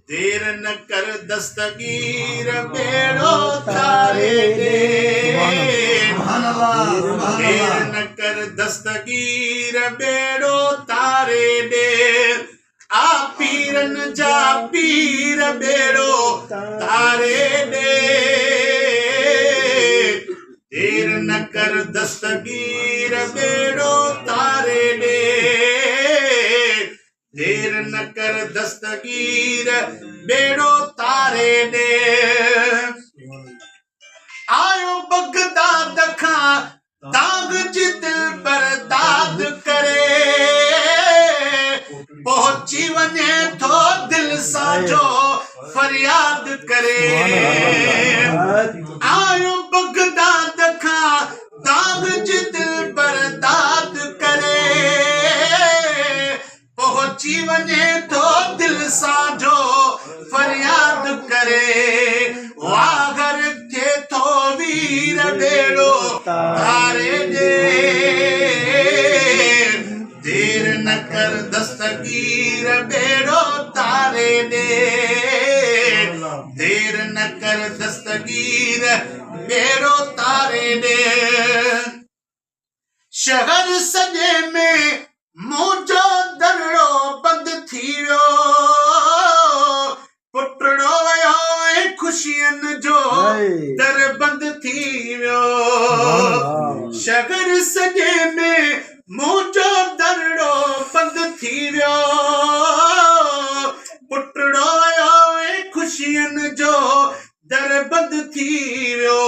देर न कर दस्तगीर बेड़ो तारे दे। देर न कर दस्तगीर बेड़ो तारे दे। आ पीरन जा पीर बेड़ो तारे दे। देर न कर दस्तगीर बेड़ो तारे दे। देर न कर दस्तगीर बेड़ो तारे दे। आयो बगदाद खां दाग जित पर दाद करे। पहुंची वञे थो दिल सां जो फरियाद करे। आयो बगदाद खां दाग जित पर दाद करे। पहुंची वञे थो दिल सां जो फरियाद करे। वागर थे थो वीर बेड़ो तारे दे। देर न कर दस्तगीर बेड़ो तारे दे। देर न कर दस्तगीर बेड़ो तारे दे। शहर सॼे में मुंहिंजो दरिड़ो बंदि थी वियो। पुटड़ो वियो ऐं ख़ुशियुनि जो दर बंदि थी वियो। शहर सॼे में मुंहिंजो दरिड़ो बंदि थी वियो। पुटड़ो वियो ऐं ख़ुशियुनि जो दर बंदि थी वियो।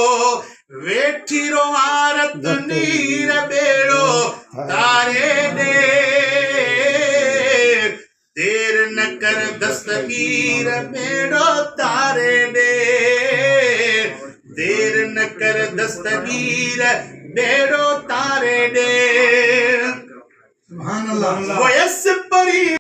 वेठी रोआं रत नीर बेड़ो तारे दे। देर न कर दस्तगीर बेड़ो तारे दे। देर न कर दस्तगीर बेड़ो तारे दे। वयस परी